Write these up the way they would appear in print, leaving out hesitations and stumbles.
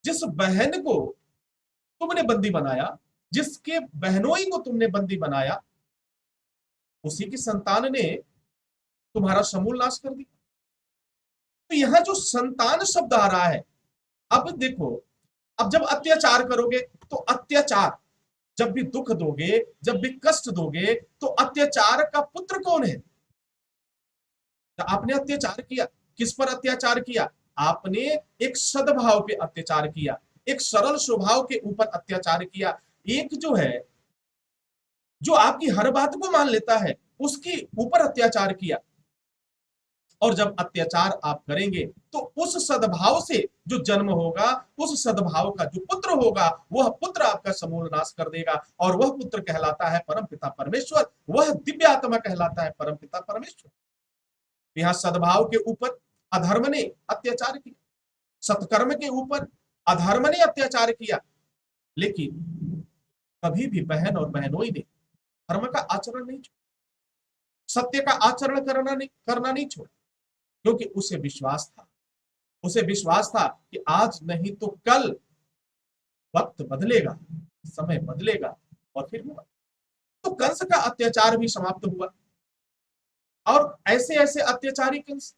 जिस बहन को तुमने बंदी बनाया, जिसके बहनोई को तुमने बंदी बनाया, उसी की संतान ने तुम्हारा समूल नाश कर दिया। तो यहां जो संतान शब्द आ रहा है, अब देखो, अब जब अत्याचार करोगे तो अत्याचार, जब भी दुख दोगे, जब भी कष्ट दोगे, तो अत्याचार का पुत्र कौन है? तो आपने अत्याचार किया, किस पर अत्याचार किया? आपने एक सद्भाव पे अत्याचार किया, एक सरल स्वभाव के ऊपर अत्याचार किया, एक जो है, जो आपकी हर बात को मान लेता है, उसके ऊपर अत्याचार किया। और जब अत्याचार आप करेंगे तो उस सद्भाव से जो जन्म होगा, उस सद्भाव का जो पुत्र होगा, वह पुत्र आपका समूल नाश कर देगा। और वह पुत्र कहलाता है परम पिता परमेश्वर, वह दिव्य आत्मा कहलाता है परम पिता परमेश्वर। यहां सद्भाव के ऊपर अधर्म ने अत्याचार किया, सत्कर्म के ऊपर अधर्म ने अत्याचार किया, लेकिन कभी भी बहन और बहनोई ने धर्म का आचरण नहीं छोड़ा, सत्य का आचरण करना नहीं छोड़ा, क्योंकि उसे विश्वास था, उसे विश्वास था कि आज नहीं तो कल वक्त बदलेगा, समय बदलेगा और फिर हुआ। तो कंस का अत्याचार भी समाप्त हुआ। और ऐसे ऐसे अत्याचारी कंस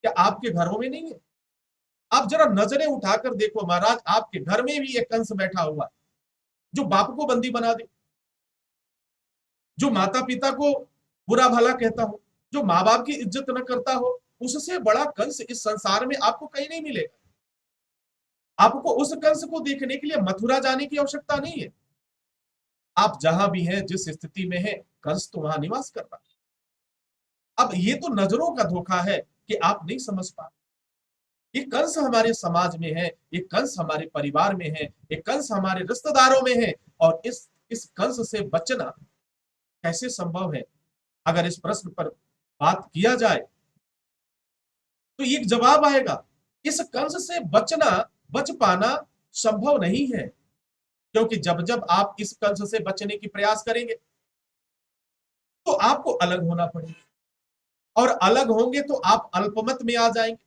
क्या आपके घरों में नहीं है? आप जरा नजरें उठाकर देखो महाराज, आपके घर में भी एक कंस बैठा हुआ, जो बाप को बंदी बना दे, जो माता पिता को बुरा भला कहता हो, जो माँ बाप की इज्जत न करता हो, उससे बड़ा कंस इस संसार में आपको कहीं नहीं मिलेगा। आपको उस कंस को देखने के लिए मथुरा जाने की आवश्यकता नहीं है। आप जहां भी हैं, जिस स्थिति में है, कंस तो वहां निवास कर रहा है। अब ये तो नजरों का धोखा है कि आप नहीं समझ पा। ये कंस हमारे समाज में है, ये कंस हमारे परिवार में है, ये कंस हमारे रिश्तेदारों में है। और इस कंस से बचना कैसे संभव है? अगर इस प्रश्न पर बात किया जाए तो एक जवाब आएगा, इस कंस से बच पाना संभव नहीं है। क्योंकि जब जब आप इस कंस से बचने की प्रयास करेंगे तो आपको अलग होना पड़ेगा, और अलग होंगे तो आप अल्पमत में आ जाएंगे।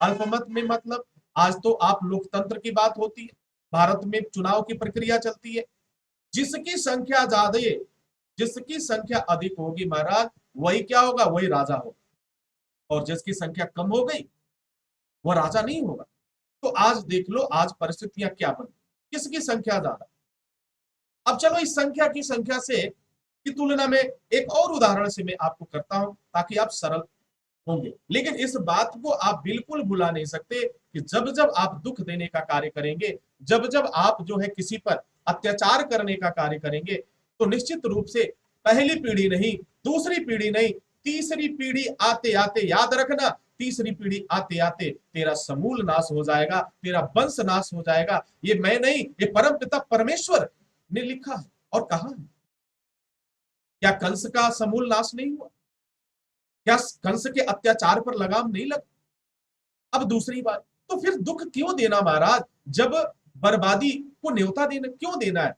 अल्पमत में मतलब, आज तो आप लोकतंत्र की बात होती है, भारत में चुनाव की प्रक्रिया चलती है। जिसकी संख्या ज्यादा, जिसकी संख्या अधिक होगी महाराज, वही क्या होगा? वही राजा होगा। और जिसकी संख्या कम हो गई, वह राजा नहीं होगा। तो आज देख लो, आज परिस्थितियां क्या बनी, किसकी संख्या ज्यादा। अब चलो इस संख्या से की तुलना में एक और उदाहरण से मैं आपको करता हूं, ताकि आप सरल होंगे। लेकिन इस बात को आप बिल्कुल भुला नहीं सकते कि जब जब आप दुख देने का कार्य करेंगे, जब जब आप जो है किसी पर अत्याचार करने का कार्य करेंगे, तो निश्चित रूप से पहली पीढ़ी नहीं, दूसरी पीढ़ी नहीं, तीसरी पीढ़ी आते आते, याद रखना, तीसरी पीढ़ी आते आते तेरा समूल नाश हो जाएगा, तेरा वंश नाश हो जाएगा। ये मैं नहीं, ये परम पिता परमेश्वर ने लिखा है और कहा है। क्या कंस का समूल नाश नहीं हुआ? क्या कंस के अत्याचार पर लगाम नहीं लगा? अब दूसरी बात, तो फिर दुख क्यों देना महाराज? जब बर्बादी को न्योता देना क्यों देना है?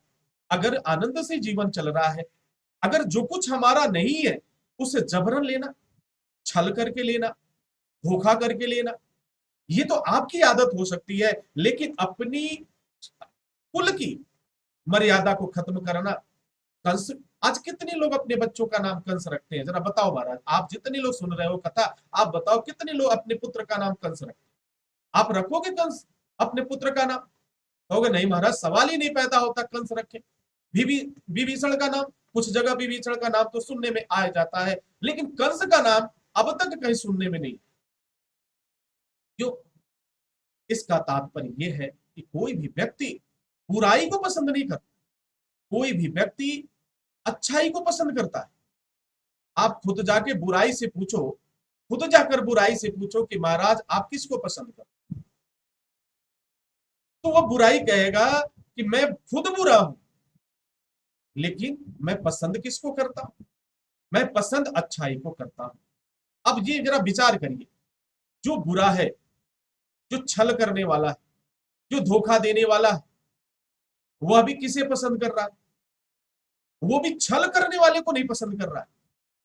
अगर आनंद से जीवन चल रहा है, अगर जो कुछ हमारा नहीं है उसे जबरन लेना, छल करके लेना, धोखा करके लेना, ये तो आपकी आदत हो सकती है। लेकिन अपनी कुल की मर्यादा को खत्म करना, कंस, आज कितने लोग अपने बच्चों का नाम कंस रखते हैं? जरा बताओ महाराज, आप जितने लोग सुन रहे हो कथा, आप बताओ कितने लोग अपने पुत्र का नाम कंस रखते हैं? आप रखोगे कंस अपने पुत्र का नाम? कहोगे नहीं महाराज, सवाल ही नहीं पैदा होता कंस रखे। विभीषण का नाम, कुछ जगह विभीषण का नाम तो सुनने में आ जाता है, लेकिन कंस का नाम अब तक कहीं सुनने में नहीं। क्यों? इसका तात्पर्य यह है कि कोई भी व्यक्ति बुराई को पसंद नहीं करता, कोई भी व्यक्ति अच्छाई को पसंद करता है। आप खुद जाके बुराई से पूछो, खुद जाकर बुराई से पूछो कि महाराज आप किसको पसंद करते, तो वह बुराई कहेगा कि मैं खुद बुरा हूं, लेकिन मैं पसंद किसको करता हूं? मैं पसंद अच्छाई को करता हूं। अब ये जरा विचार करिए, जो बुरा है, जो छल करने वाला है, जो धोखा देने वाला है, वह भी किसे पसंद कर रहा है? वो भी छल करने वाले को नहीं पसंद कर रहा है,